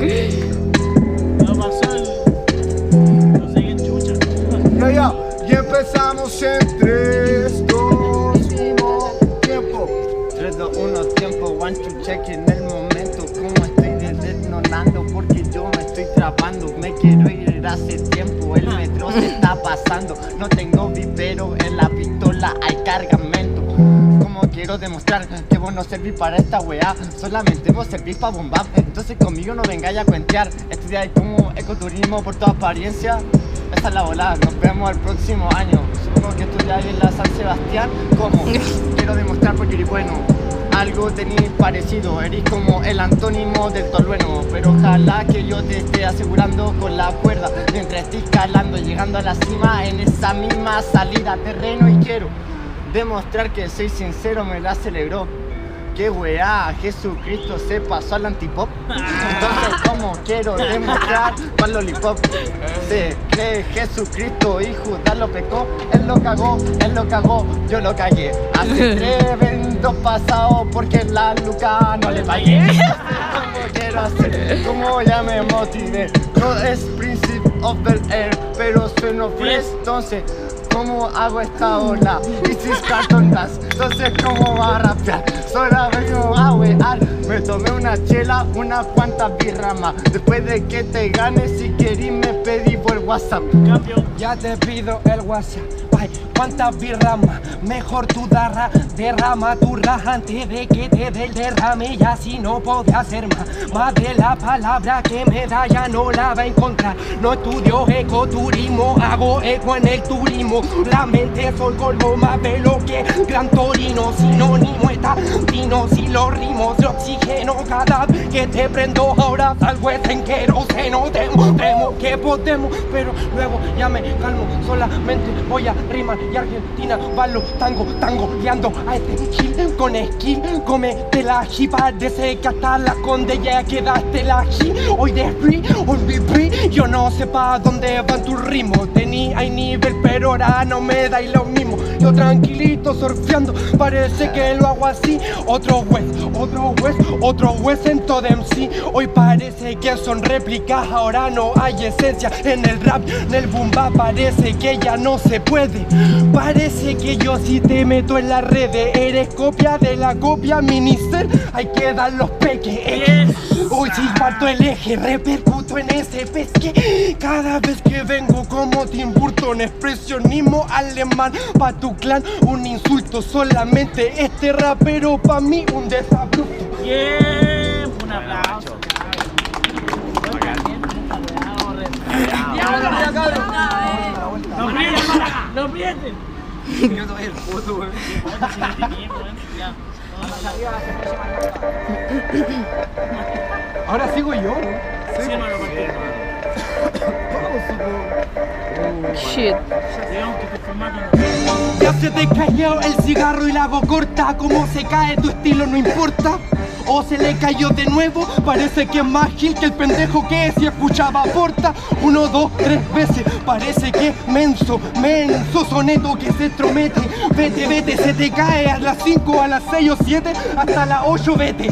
No pasó no sé qué chucha. Ya, y empezamos en 3, 2, 1, tiempo. 3, 2, 1, tiempo, 1, 2, check en el momento. Como estoy detonando porque yo me estoy trapando. Me quiero ir hace tiempo, el metro se está pasando. No tengo vivero, en la pistola hay cargamento. Como quiero demostrar que vos no servís para esta weá, solamente vos servís para bombar. Entonces conmigo no vengáis a cuentear. Estudiáis como ecoturismo por tu apariencia. Esa es la volada, nos vemos el próximo año. Supongo que estudiáis en la San Sebastián. ¿Cómo? Quiero demostrar porque eres bueno. Algo tenéis parecido, eres como el antónimo del tolueno. Pero ojalá que yo te esté asegurando con la cuerda mientras estoy escalando, llegando a la cima en esa misma salida a terreno. Y quiero demostrar que soy sincero, me la celebró. Que weá, Jesucristo se pasó al antipop. Entonces como quiero demostrar para el lollipop. Se cree Jesucristo y Judas lo pecó. Él lo cagó, yo lo cagué. Hace 3 eventos pasados porque la Luca no le pagué. Como quiero hacer, como ya me motivé. No es Príncipe of Bel Air, pero sueno fresh. Entonces ¿cómo hago esta ola? This is Cartoon Dance. Entonces ¿cómo va a rapear? Solo vengo a wear. Me tomé una chela, unas cuantas birras más. Después de que te ganes, si querís me pedí por WhatsApp. Cambio. Ya te pido el WhatsApp. Ay, cuántas birras más. Mejor tú derrama tu raja antes de que te dé el derrame. Ya si no podía hacer más de la palabra que me da ya no la va a encontrar. No estudio ecoturismo, hago eco en el turismo. La mente soy colmo más velo que Gran Torino. Sinónimo está vino si los rimos de oxígeno. Cada vez que te prendo ahora salgo en queroseno. Demostremos que podemos, pero luego ya me calmo. Solamente voy a rimar y Argentina bailo tango guiando a este chill con skill. Cómete la ají, parece que hasta la conde ya quedaste la ají. Hoy de free, hoy BP, yo no sé pa' dónde van tus ritmos. Hay nivel pero ahora no me dais lo mismo. Yo tranquilito surfeando, parece que lo hago así. Otro West en todo MC. Hoy parece que son réplicas, ahora no hay esencia en el rap, en el boom bap. Parece que ya no se puede. Parece que yo si te meto en las redes eres copia de la copia minicel. Hay que dar los peques. Hoy si parto el eje, repercuto en ese pesque. Cada vez que vengo como Tim Burton, expresionismo alemán pa' tu clan, un insulto solamente. Este rapero pa' mí un desabrupto. Bien, un aplauso. ¡No prieten! Yo doy el puto, weón. Ahora sigo yo, ¿no? Sí, hermano, Shit. digamos que te formato. Ya se te cayó el cigarro y la hago corta. Como se cae tu estilo no importa. O se le cayó de nuevo, parece que es más gil que el pendejo que si escuchaba porta. 1, 2, 3 veces, parece que es menso soneto que se estromete. Vete, se te cae a las 5, a las 6 o 7, hasta las 8 vete.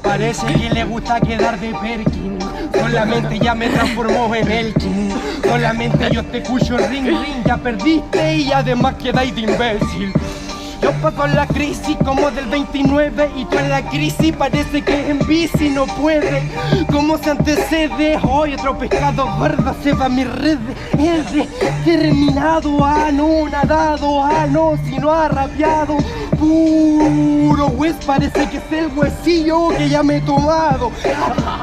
Parece que le gusta quedar de Perkin. Solamente ya me transformó en Elkin. Solamente yo te escucho ring, ya perdiste y además quedáis de imbécil. Yo paso la crisis como del 29 y tú en la crisis parece que en bici no puede. ¿Cómo se antecede? Hoy otro pescado gordo se va a mi red. Es determinado no nadado, no, sino ha rapeado. Puro West, parece que es el huesillo que ya me he tomado.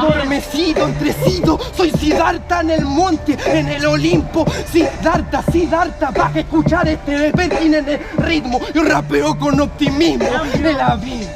Dormecido, entrecido, soy Siddhartha en el monte, en el Olimpo. Siddhartha, vas a escuchar este de Perkin en el ritmo. Yo rapeo con optimismo de la vida.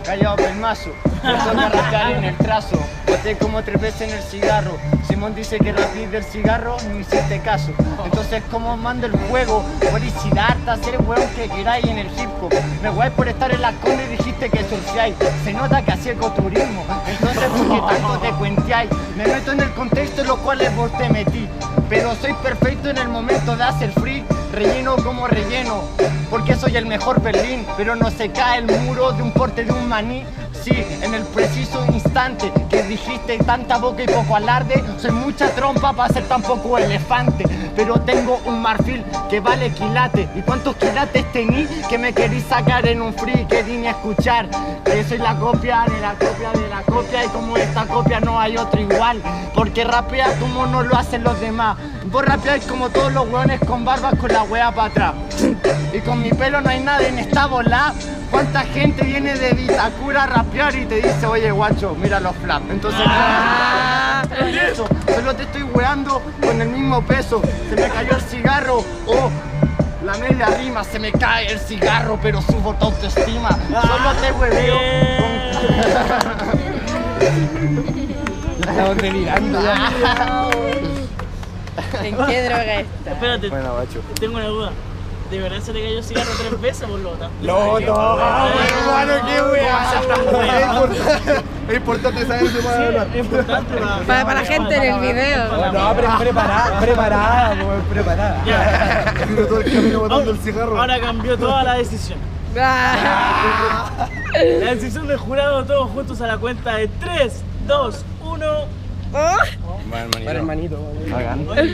Callado pelmazo, me toca rapear en el trazo. Boté como 3 veces en el cigarro. Simón dice que rapí del cigarro, no hiciste caso. Entonces como mando el juego, por Siddhartha, ser el hueón que queráis en el hip hop. Me guay por estar en la conde y dijiste que surfeáis. Se nota que hacía ecoturismo, entonces porque tanto te cuenteáis. Me meto en el contexto en los cuales vos te metí. Pero soy perfecto en el momento de hacer free. Relleno como relleno, porque soy el mejor Berlín. Pero no se cae el muro de un porte de un maní Sí, en el preciso instante que dijiste tanta boca y poco alarde, soy mucha trompa para ser tan poco elefante, pero tengo un marfil que vale quilate. ¿Y cuántos quilates tení que me querís sacar en un free que di ni a escuchar? Que soy la copia de la copia de la copia, y como esta copia no hay otro igual, porque rapea como no lo hacen los demás. Vos rapeáis como todos los hueones con barbas con la wea para atrás, y con mi pelo no hay nada en esta bola. ¿Cuánta gente viene de Vitacura a rapear y te dice, oye guacho, mira los flaps? Entonces, eso, solo te estoy weando con el mismo peso. Se me cayó el cigarro, la media rima, se me cae el cigarro, pero subo tu autoestima. Solo te hueveo Estamos delirando. ¿En qué droga está? Espérate, Bueno, guacho. tengo una duda. ¿De verdad se le cayó cigarro 3 veces por lota? Loto, hermano, qué wea. Es importante saber eso para hablar. Es importante Para la gente en el video. No, preparada. Ya. Tiro todo el camino botando el cigarro. Ahora cambió toda la decisión. La decisión del jurado, todos juntos a la cuenta de 3, 2, 1. Oh. Para hermanito. Oye,